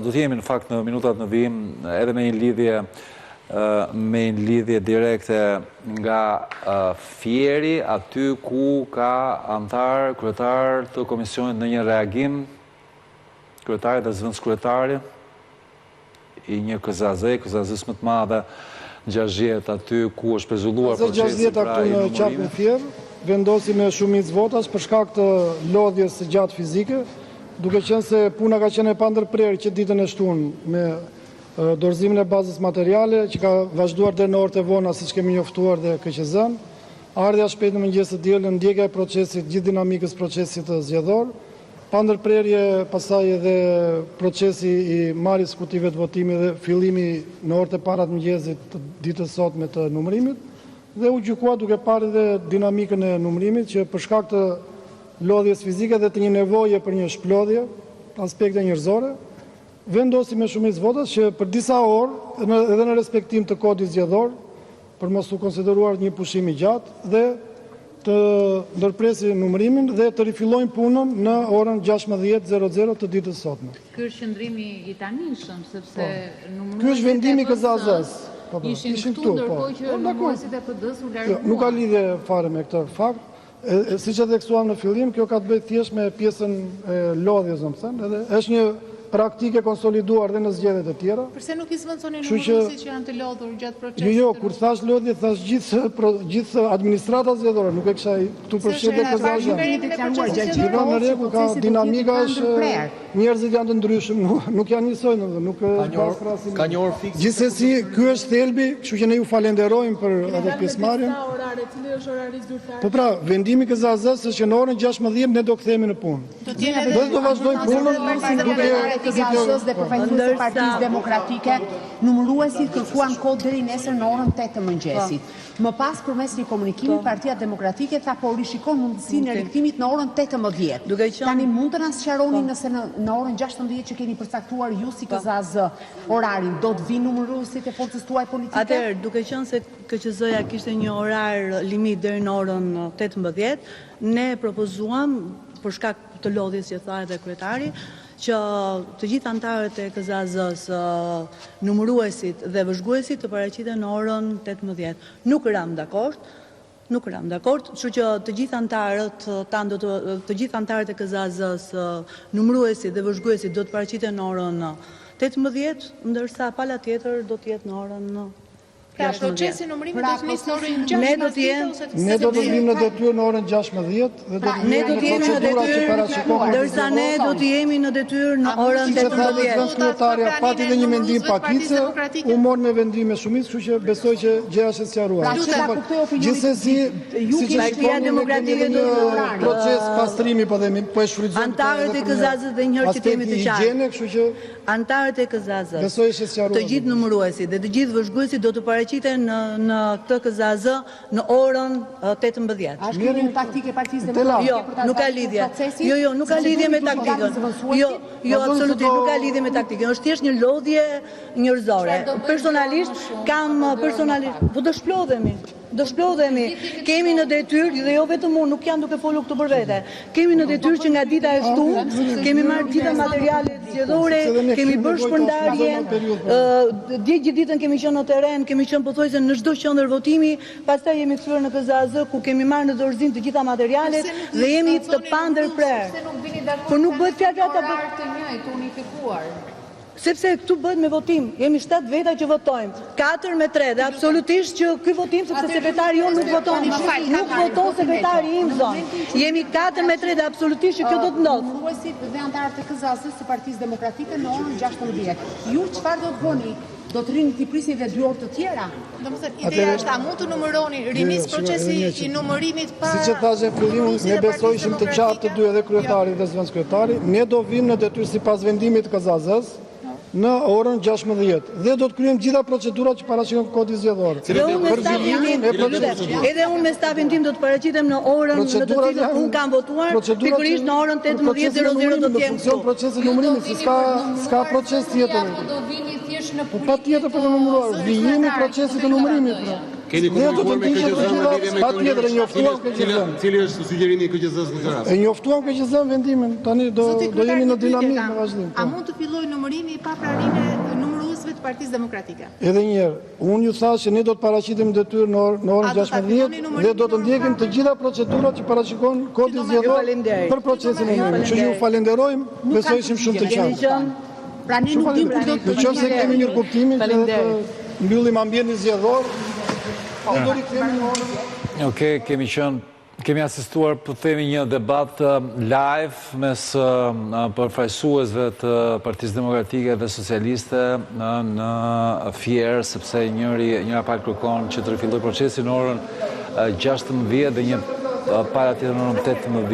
do të jemi në fakt në minutat në vijim edhe me një lidhje direkte nga Fieri, aty ku ka antar, kryetar të komisionit në një reagim, kryetari dhe zëvendëskryetari i një KZZ-s më të madhe, 60 aty ku është prezulluar procesi pra i numërimit. Në qatë në Fier, vendosi me shumicë votash për shkak të lodhjes së gjatë fizike, duke qenë se puna ka qenë e pandërprerë që ditën e shtunë me dorëzimin e bazës materiale, që ka vazhduar deri në orët e vona siç kemi njoftuar dhe KQZ-n, ardhja shpejt në mëngjes të dielën, ndjekja e procesit, gjithë dinamikës procesit zgjedhor, pandërprerje pastaj edhe procesi i marrjes kutive të votimit dhe fillimi në orët e para të mëngjesit të ditës sotme të numërimit, dhe u gjykua duke parë edhe dinamikën e numërimit që për shkak të lodhjes fizike dhe të një nevoje për një shplodhje, aspekte njerëzore, vendosi me shumicë votash që për disa orë, edhe në respektim të kodit zgjedhor, për mos u konsideruar një pushim i gjatë, dhe të ndërpresi numërimin dhe të rifillojnë punën në orën 16:00 të ditës sotme. Ky është qëndrimi i tanishëm, sepse numëruesit ky është vendimi i KZZ-s. Ishin këtu ndërkohë që numëruesit e PD-s u larguan. Nuk ka lidhje fare me këtë fakt. Siç e theksuam në fillim, kjo ka të bëjë thjesht me pjesën e lodhjes, domethënë, edhe është një praktike konsoliduar dhe në zgjedhjet e tjera. Përse nuk i zvendçoni numëruesit që janë të lodhur gjatë procesit? Jo, kur thash lodhje, thash gjithë administrata zgjedhore, nuk e kisha këtu përfshirë KZZ-n. Gjithë në rregull, ka dinamika është njerëzit janë të ndryshëm, nuk janë njësoj, nuk ka një orë fikse. Gjithsesi, ky është thelbi, kështu që ne ju falenderojmë për edhe pjesëmarrjen. Po pra, vendimi i KZZ-s është që në orën 16 ne do kthehemi në punë. Do vazhdojmë punën KZZ-s dhe përfaqësues të Partisë Demokratike, numëruesit kërkuan kohë deri nesër në orën 8 të mëngjesit. Më pas, përmes një komunikimi, Partia Demokratike tha po rishikon mundësinë e rikthimit në orën 18. Tani mund të na sqaroni nëse në orën 16 që keni përcaktuar ju si KZZ orarin, do të vinë numëruesit e forcës tuaj politike? Atëherë, duke qenë se KQZ-ja kishte një orar limit deri në orën 18, ne propozuam për shkak të lodhjes që tha edhe kryetari, që të gjithë antarët e KZZ-s, numëruesit dhe vëzhguesit të paraqiten në orën 18. Nuk ram dakord, kështu që të gjithë antarët e KZZ-s, numëruesit dhe vëzhguesit do të paraqiten në orën 18, ndërsa pala tjetër do të jetë në orën 18. Pra, procesi numërimit do të nisë në orën 16 ne do të vim në detyrë në orën 16 dhe do të jemi në detyrë, ndërsa ne do të jemi në detyrë në orën 18. Kryetaria pati dhe një mendim pakicë, u mor me vendim me shumicë, kështu që besoj që gjëja është e sqaruar. Gjithsesi, siç Partia Demokratike do proces pastrimi po themi, po e shfrytëzojmë antarët e KZZ-s dhe një herë që jemi të qartë. Kështu që antarët e KZZ-s, besoj është e sqaruar. të gjithë numëruesit dhe të gjithë vëzhguesit do të paraqiten në këtë KZZ në orën 18. A është një taktike e Partisë Demokratike? Jo, nuk ka lidhje. Jo, nuk ka lidhje me taktikën. Jo, absolutisht nuk ka lidhje me taktikën. Është thjesht një lodhje njerëzore. Personalisht, po do shplodhemi. Kemi në detyrë, dhe jo vetëm unë, nuk jam duke folur këtu për vete. Kemi në detyrë që nga dita e shtunë, kemi marrë gjitha materialet zgjedhore, kemi bërë shpërndarjen, gjithë ditën kemi qenë në terren, kemi qenë pothuajse në çdo qendër votimi, pastaj jemi kthyer në KZZ ku kemi marrë në dorëzim të gjitha materialet dhe jemi të pandërprerë. Po nuk bëhet fjalë ata të njëjtë unifikuar. Sepse këtu bëhet me votim, jemi 7 veta që votojmë, 4-3 dhe absolutisht që ky votim, sepse sekretari jonë nuk voton, nuk voton sekretari im zonë. Jemi 4-3 dhe absolutisht që kjo do të ndodhë. Numëruesit dhe antarët e KZZ-s së Partisë Demokratike në orën 16. Ju çfarë do të bëni? Do të rini të prisni dhe 2 orë të tjera? Domethënë, ideja është a mund të numëroni rinis procesi i numërimit para. Siç e thashë në fillim, ne besojshim të qartë të dy edhe kryetari dhe zëvendëskryetari, ne do vim në detyrë sipas vendimit të KZZ-s në orën 16 dhe do të kryejmë gjitha procedurat që paraqiten kodit zgjedhor. Edhe unë me stafin tim do të paraqitem në orën në të cilën unë kam votuar, pikërisht në orën 18:00 do të jem këtu. Procesi numërimit, s'ka proces tjetër. Do vini thjesht në Po patjetër për të numëruar, vijimi i procesit të numërimit. Keni komunikuar me KQZ-n? Patjetër, e njoftuam KQZ-n. Cili është sugjerimi i KQZ-s në këtë rast? E njoftuam KQZ-n vendimin. Tani do jemi në dinamikë në vazhdim. A mund të fillojë numërimi pa praninë e numëruesve të Partisë Demokratike? Edhe një herë, unë ju thash që ne do të paraqitim detyrë në orën 16 dhe do të ndjekim të gjitha procedurat që parashikon kodi zgjedhor për procesin e numërimit. Kështu që ju falenderojmë, besoj ishim shumë të qartë. Pra ne nuk dim kur do të Nëse kemi një kuptimin që mbyllim ambientin zgjedhor, do rikthehemi në orën. Okej, kemi asistuar, po themi, një debat live mes përfaqësuesve të Partisë Demokratike dhe Socialiste në Fier, sepse njëra palë kërkon që të rifillojë procesi në orën 16 dhe një para tjetër në orën 18.